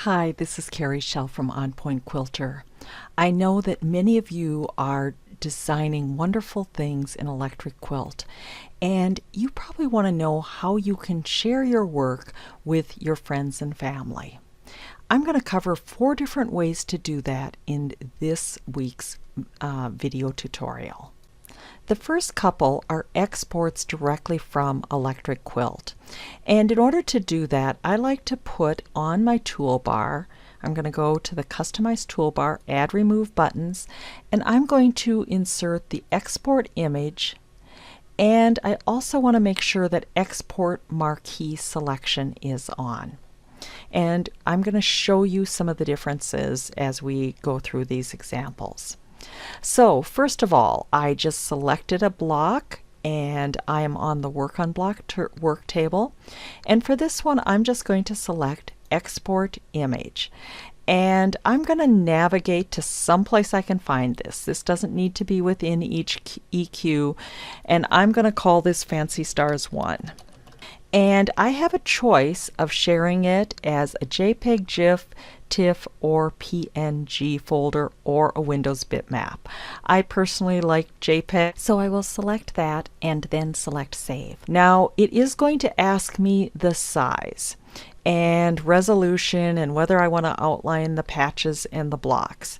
Hi, this is Carrie Schell from On Point Quilter. I know that many of you are designing wonderful things in electric quilt, and you probably want to know how you can share your work with your friends and family. I'm going to cover 4 different ways to do that in this week's video tutorial. The first couple are exports directly from Electric Quilt. And in order to do that, I like to put on my toolbar, I'm going to go to the Customize toolbar, Add Remove Buttons, and I'm going to insert the Export Image, and I also want to make sure that Export Marquee selection is on. And I'm going to show you some of the differences as we go through these examples. So first of all, I just selected a block and I am on the Work on Block work table. And for this one, I'm just going to select Export Image. And I'm going to navigate to someplace I can find this. This doesn't need to be within each EQ. And I'm going to call this Fancy Stars 1. And I have a choice of sharing it as a JPEG, GIF, TIFF, or PNG folder, or a Windows bitmap. I personally like JPEG, so I will select that and then select Save. Now it is going to ask me the size and resolution and whether I want to outline the patches and the blocks.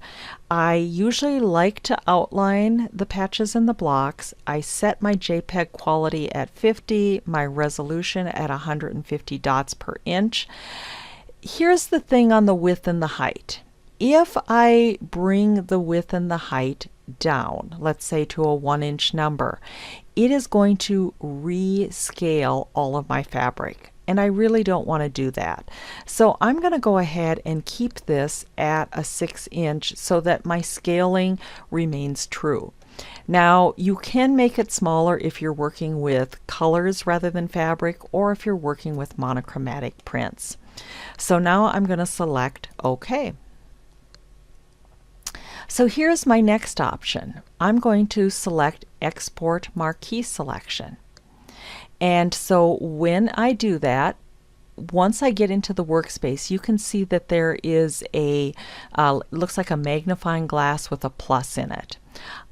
I usually like to outline the patches and the blocks. I set my JPEG quality at 50, my resolution at 150 dots per inch. Here's the thing on the width and the height. If I bring the width and the height down, let's say to a 1-inch number, it is going to rescale all of my fabric. And I really don't want to do that. So I'm going to go ahead and keep this at a 6-inch so that my scaling remains true. Now you can make it smaller if you're working with colors rather than fabric, or if you're working with monochromatic prints. So now I'm going to select OK. So here's my next option. I'm going to select Export Marquee Selection. And so when I do that, once I get into the workspace, you can see that there is a, looks like a magnifying glass with a plus in it.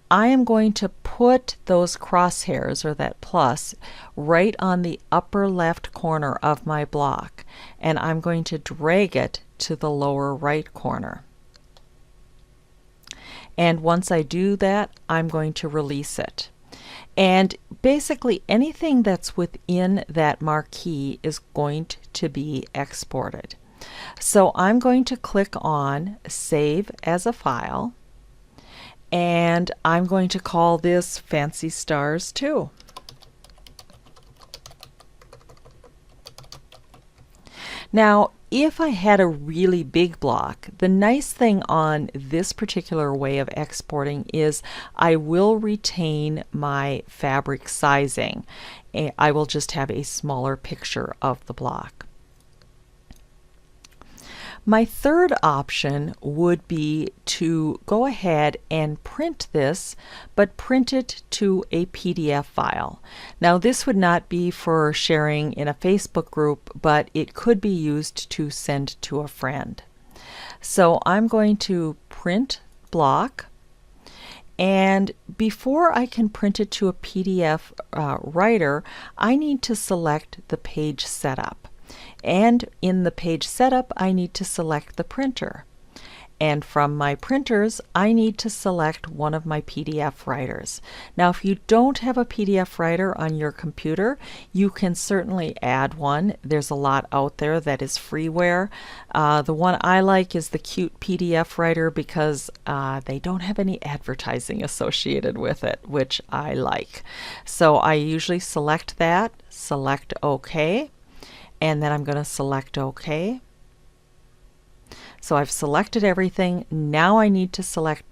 I am going to put those crosshairs, or that plus, right on the upper left corner of my block, and I'm going to drag it to the lower right corner. And once I do that, I'm going to release it. And basically anything that's within that marquee is going to be exported. So I'm going to click on Save as a File, and I'm going to call this Fancy Stars 2. Now, if I had a really big block, the nice thing on this particular way of exporting is I will retain my fabric sizing. I will just have a smaller picture of the block. My third option would be to go ahead and print this, but print it to a PDF file. Now this would not be for sharing in a Facebook group, but it could be used to send to a friend. So I'm going to print block, and before I can print it to a PDF writer, I need to select the page setup. And in the page setup, I need to select the printer. And from my printers, I need to select one of my PDF writers. Now, if you don't have a PDF writer on your computer, you can certainly add one. There's a lot out there that is freeware. The one I like is the Cute PDF writer because they don't have any advertising associated with it, which I like. So I usually select that, select OK. And then I'm going to select OK. So I've selected everything. Now I need to select,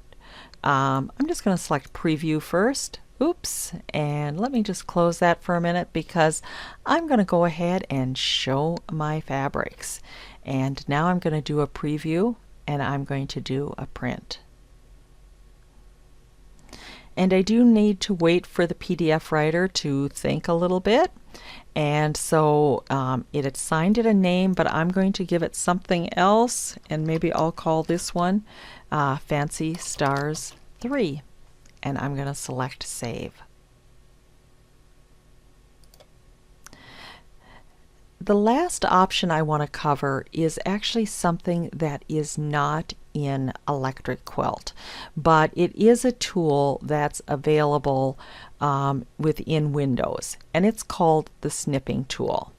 I'm just going to select Preview first. Oops, and let me just close that for a minute because I'm going to go ahead and show my fabrics. And now I'm going to do a preview, and I'm going to do a print. And I do need to wait for the PDF writer to think a little bit. And so it assigned it a name, but I'm going to give it something else, and maybe I'll call this one Fancy Stars 3. And I'm going to select Save. The last option I want to cover is actually something that is not in Electric Quilt, but it is a tool that's available within Windows, and it's called the Snipping Tool.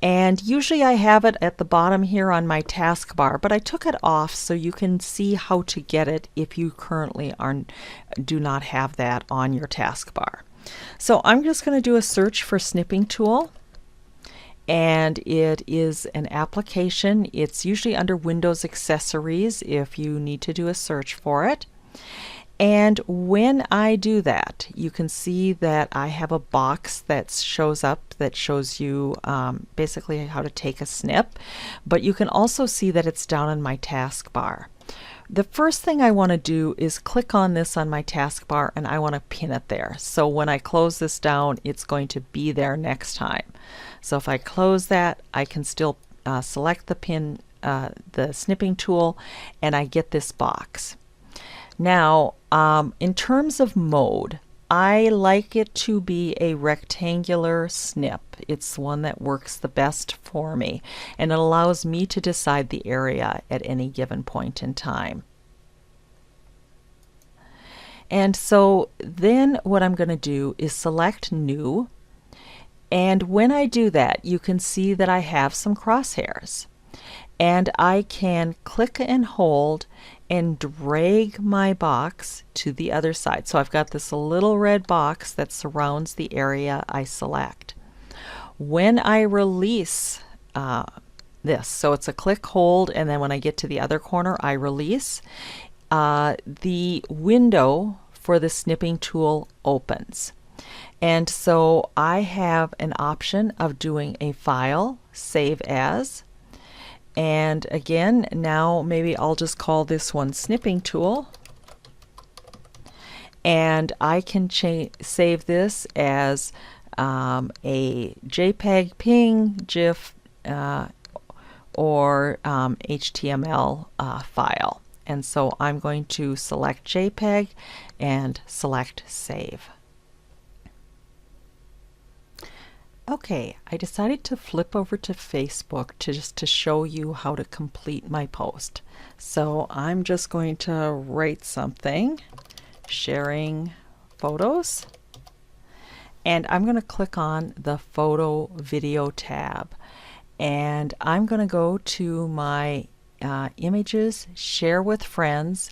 And usually I have it at the bottom here on my taskbar, but I took it off so you can see how to get it if you currently do not have that on your taskbar. So I'm just going to do a search for Snipping Tool. And it is an application. It's usually under Windows Accessories if you need to do a search for it. And when I do that, you can see that I have a box that shows up that shows you basically how to take a snip, but you can also see that it's down in my taskbar. The first thing I want to do is click on this on my taskbar, and I want to pin it there. So when I close this down, it's going to be there next time. So if I close that, I can still select the snipping tool, and I get this box. Now, in terms of mode, I like it to be a rectangular snip. It's one that works the best for me, and it allows me to decide the area at any given point in time. And so then what I'm going to do is select New. And when I do that, you can see that I have some crosshairs. And I can click and hold and drag my box to the other side. So I've got this little red box that surrounds the area I select. When I release this, so it's a click, hold, and then when I get to the other corner, I release, the window for the snipping tool opens. And so I have an option of doing a file, save as, and again, now maybe I'll just call this one Snipping Tool, and I can save this as a JPEG, PNG, GIF, or HTML file. And so I'm going to select JPEG and select Save. Okay, I decided to flip over to Facebook just to show you how to complete my post. So I'm just going to write something, sharing photos, and I'm going to click on the photo video tab, and I'm going to go to my images, share with friends,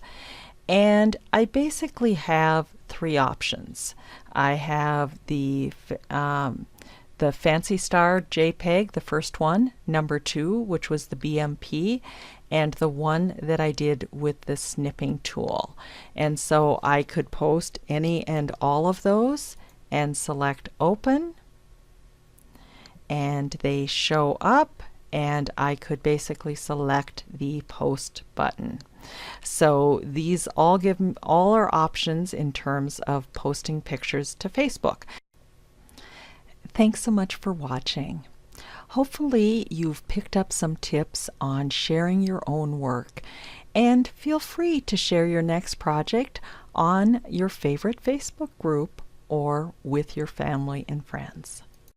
and I basically have three options. I have the Fancy Star JPEG, the first one, number 2, which was the BMP, and the one that I did with the snipping tool. And so I could post any and all of those and select open, and they show up, and I could basically select the post button. So these all are options in terms of posting pictures to Facebook. Thanks so much for watching. Hopefully you've picked up some tips on sharing your own work, and feel free to share your next project on your favorite Facebook group or with your family and friends.